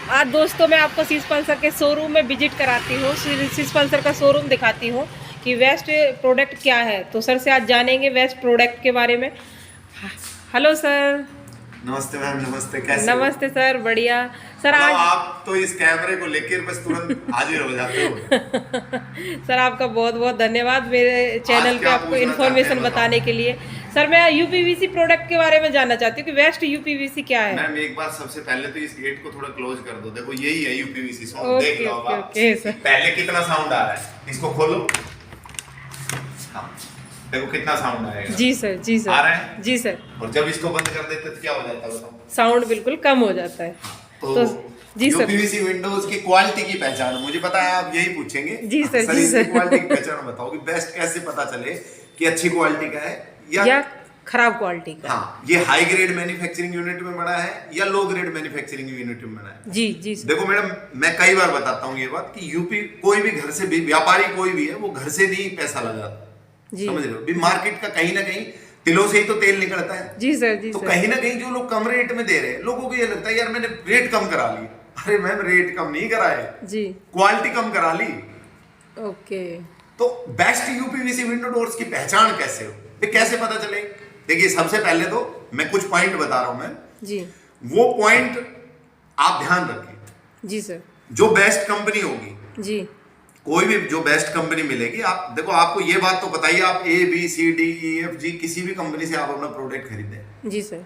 आज दोस्तों मैं आपको सीस पल्सर के शोरूम में विजिट कराती हूँ, सीस पल्सर का शोरूम दिखाती हूँ कि वेस्ट प्रोडक्ट क्या है। तो सर से आज जानेंगे वेस्ट प्रोडक्ट के बारे में। Hello sir. नमस्ते मैम, नमस्ते। कैसे नमस्ते हो? सर, बढ़िया सर। आज आप तो इस कैमरे को लेकर बस तुरंत हाजिर हो जाते हो। सर आपका बहुत बहुत धन्यवाद मेरे चैनल पे आपको इन्फॉर्मेशन बताने के लिए। सर मैं यूपीवीसी प्रोडक्ट के बारे में जानना चाहती हूँ कि वेस्ट यूपीवीसी क्या है। मैम एक बात, सबसे पहले तो इस गेट को थोड़ा क्लोज कर दो। देखो यही है यूपीवीसी साउंड। देख लो आप। Okay sir. पहले कितना साउंड आ रहा है, इसको खोलो। हाँ, देखो कितना साउंड आएगा। जी सर, जी सर, आ रहा है जी सर। और जब इसको बंद कर देते तो क्या हो जाता है बताओ? साउंड बिल्कुल कम हो जाता है। तो जी सर, यूपीवीसी विंडोज की क्वालिटी की पहचान, मुझे पता है आप यही पूछेंगे। जी सर, जी सर। क्वालिटी की पहचान बताओ कि बेस्ट कैसे पता चले कि अच्छी क्वालिटी का है या खराब क्वालिटी का। हाँ, ये हाई ग्रेड मैन्युफैक्चरिंग यूनिट में बना है या लो ग्रेड मैन्युफैक्चरिंग यूनिट में बना है। जी जी सर। देखो मैडम, मैं कई बार बताता हूँ ये बात कि यूपी कोई भी घर से भी व्यापारी कोई भी है, वो घर से नहीं पैसा लगाता। समझ रहे हो? भी मार्केट का कहीं ना कहीं तिलों से ही तो तेल निकलता है। जी सर, जी तो सर। कहीं ना कहीं जो लोग कम रेट में दे रहे हैं, लोगों को ये लगता है यार मैंने रेट कम करा ली। अरे मैम, रेट कम नहीं कराए जी, क्वालिटी कम करा ली। ओके। तो बेस्ट यूपीवीसी विंडो डोर्स की पहचान कैसे हो, कैसे पता चले? देखिए सबसे पहले तो मैं कुछ पॉइंट बता रहा हूं मैं जी, वो पॉइंट आप ध्यान रखिए। जी सर। जो बेस्ट कंपनी होगी, जी, कोई भी जो बेस्ट कंपनी मिलेगी, आप देखो आपको ये बात तो बताइए, आप A B C D E F G किसी भी कंपनी से आप अपना प्रोडक्ट खरीदें। जी सर।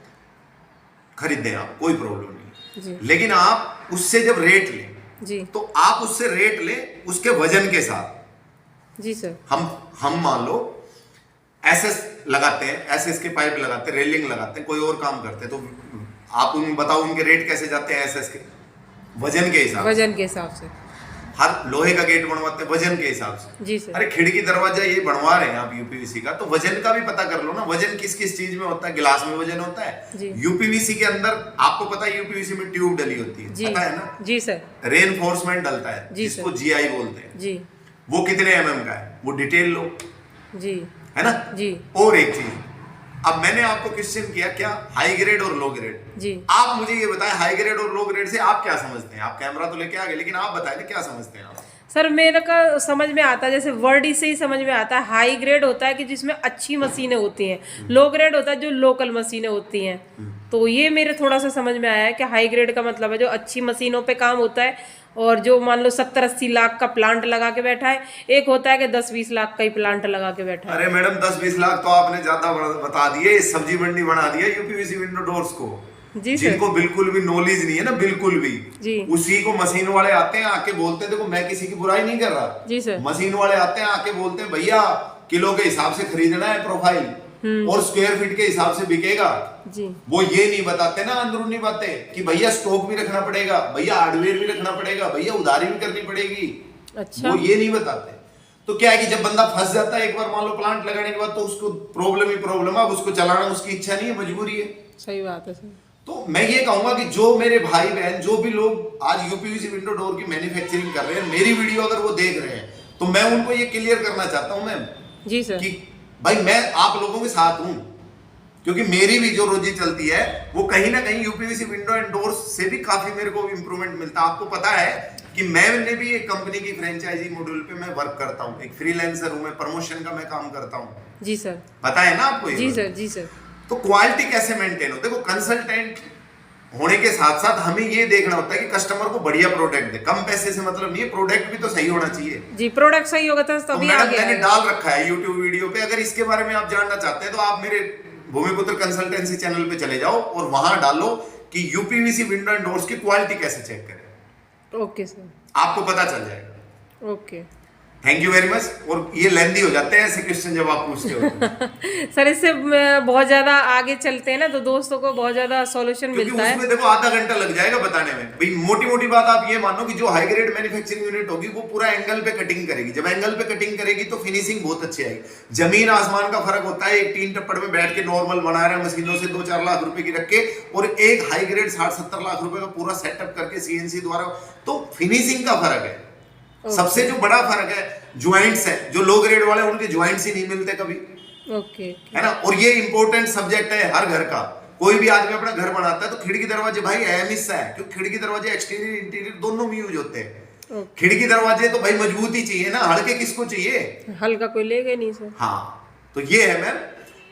खरीदें आप, कोई प्रॉब्लम नहीं। जी, लेकिन आप उससे जब रेट लें जी, तो आप उससे रेट लें उसके वजन के साथ। जी सर। हम मान लो एसएस लगाते हैं, एसएस के पाइप लगाते हैं, रेलिंग लगाते हैं, कोई और काम करते हैं, तो आप उन्हें बताओ उनके रेट कैसे जाते हैं? एसएस के वजन के हिसाब से। वजन के हिसाब से। हर लोहे का गेट बनवाते हैं वजन के हिसाब से। जी सर। अरे खिड़की दरवाजा ये बनवा रहे हैं आप यूपीवीसी का, तो वजन का भी पता कर लो ना। वजन किस किस चीज में होता है? गिलास में वजन होता है। यूपीवीसी के अंदर आपको पता है यूपीवीसी में ट्यूब डली होती है, पता है ना? जी सर। रेनफोर्समेंट डलता है जिसको जीआई बोलते हैं। जी, वो कितने एमएम का है, वो डिटेल लो, जी, है ना? जी। और एक चीज, अब मैंने आपको क्वेश्चन किया क्या, हाई ग्रेड और लो ग्रेड। जी, आप मुझे ये बताएं, हाई ग्रेड और लो ग्रेड से आप क्या समझते हैं? आप कैमरा तो लेके आ गए, लेकिन आप बताएं क्या समझते हैं आप? सर मेरे का समझ में आता है, जैसे वर्ड से ही समझ में आता है। हाई ग्रेड होता है कि जिसमें अच्छी मशीनें होती हैं, लो ग्रेड होता है जो लोकल मशीनें होती हैं। तो ये मेरे थोड़ा सा समझ में आया है कि हाई ग्रेड का मतलब है जो अच्छी मशीनों पे काम होता है, और जो मान लो 70-80 लाख का प्लांट लगा के बैठा है। एक होता है कि 10-20 लाख का ही प्लांट लगा के बैठा है। अरे मैडम, 10-20 लाख तो आपने ज्यादा बता दिए, सब्जी मंडी बना दिया यूपीवीसी विंडो डोर्स को। जी सर। जिनको बिल्कुल भी नॉलेज नहीं है ना, बिल्कुल भी, जी, उसी को मशीन वाले आते हैं आके बोलते हैं, देखो मैं किसी की बुराई नहीं कर रहा। जी सर। मशीन वाले आते हैं आके बोलते हैं भैया किलो के हिसाब से खरीदना है प्रोफाइल, और स्क्वायर फीट के हिसाब से बिकेगा। जी, वो ये नहीं बताते ना अंदरूनी बातें कि भैया स्टॉक भी रखना पड़ेगा, भैया हार्डवेयर भी रखना पड़ेगा, भैया उधारी भी करनी पड़ेगी। अच्छा। वो ये नहीं बताते। तो क्या है कि जब बंदा फंस जाता है एक बार मान लो प्लांट लगाने के बाद, तो उसको प्रॉब्लम ही प्रॉब्लम है। उसको चलाना उसकी इच्छा नहीं है, मजबूरी है। सही बात है सर। तो मैं ये कहूंगा कि जो मेरे भाई बहन, जो भी लोग आज यूपीवीसी विंडो डोर की मैन्युफैक्चरिंग कर रहे हैं, मेरी वीडियो अगर वो देख रहे हैं, तो मैं उनको ये क्लियर करना चाहता हूं मैम जी सर, कि भाई मैं आप लोगों के साथ हूं, क्योंकि मेरी भी जो रोजी चलती है वो कहीं ना कहीं यूपीवीसी विंडो एंड डोर्स से भी काफी मेरे को इंप्रूवमेंट मिलता है। आपको पता है कि मैंने भी एक कंपनी की फ्रेंचाइजी मॉड्यूल पे मैं वर्क करता हूँ, एक फ्रीलांसर हूँ मैं, प्रमोशन का मैं काम करता हूँ। जी सर। पता है ना आपको ये? जी सर, जी सर। तो क्वालिटी कैसे मेंटेन हो? देखो कंसल्टेंट होने के साथ साथ हमें ये देखना होता है कि कस्टमर को बढ़िया प्रोडक्ट दे। कम पैसे से मतलब नहीं है, प्रोडक्ट भी तो सही होना चाहिए। जी, प्रोडक्ट सही होगा तो तभी मैडम आगे मैंने आएगा। डाल रखा है यूट्यूब वीडियो पे, अगर इसके बारे में आप जानना चाहते हैं तो आप मेरे भूमिपुत्र कंसल्टेंसी चैनल पे चले जाओ और वहां डालो कि यूपीवीसी विंडो एंड डोर्स की क्वालिटी कैसे चेक करें। ओके सर, आपको पता चल जाएगा। Okay. Thank you very much. और ये लेंदी हो जाते हैं ऐसे क्वेश्चन जब आप पूछते हो। सर इससे बहुत ज्यादा आगे चलते हैं ना, तो दोस्तों को बहुत ज्यादा सॉल्यूशन मिलता है। उसमें देखो आधा घंटा लग जाएगा बताने में। भाई मोटी मोटी बात आप ये मानो कि जो हाई ग्रेड मैन्युफैक्चरिंग यूनिट होगी वो पूरा एंगल पे कटिंग करेगी। जब एंगल पे कटिंग करेगी तो फिनिशिंग बहुत अच्छी आएगी। जमीन आसमान का फर्क होता है। एक टीन टप्पड़ में बैठ के नॉर्मल बना रहे हैं मशीनों से 2-4 लाख रुपए की रख के, और एक हाई ग्रेड 60-70 लाख रुपए का पूरा सेटअप करके सीएनसी द्वारा, तो फिनिशिंग का फर्क है। सबसे जो बड़ा फर्क है ज्वाइंट्स है। जो लो ग्रेड वाले उनके ज्वाइंट्स ही नहीं मिलते कभी, ओके, है ना? और ये इंपॉर्टेंट सब्जेक्ट है हर घर का। कोई भी आदमी अपना घर बनाता है तो खिड़की दरवाजे भाई अहम हिस्सा है, क्योंकि खिड़की दरवाजे एक्सटीरियर इंटीरियर दोनों में यूज होते हैं। खिड़की दरवाजे तो भाई मजबूत ही चाहिए ना, हल्के किसको चाहिए, हल्का कोई लेगा नहीं सर। हाँ तो ये है मैम,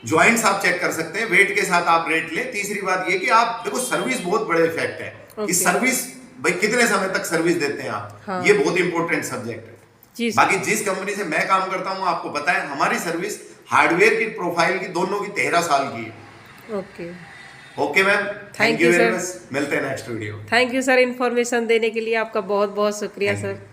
जॉइंट्स आप चेक कर सकते हैं, वेट के साथ आप रेट ले। तीसरी बात ये कि आप देखो सर्विस बहुत बड़े इफेक्ट है कि सर्विस भाई कितने समय तक सर्विस देते हैं आप, हाँ। ये बहुत इंपॉर्टेंट सब्जेक्ट है जी सर। बाकी जिस कंपनी से मैं काम करता हूँ आपको पता है हमारी सर्विस हार्डवेयर की प्रोफाइल की दोनों की 13 साल की है। Okay okay ma'am, Thank thank you you, very sir. Much, मिलते हैं next video. Thank you sir information देने के लिए, आपका बहुत बहुत शुक्रिया Thank you. सर।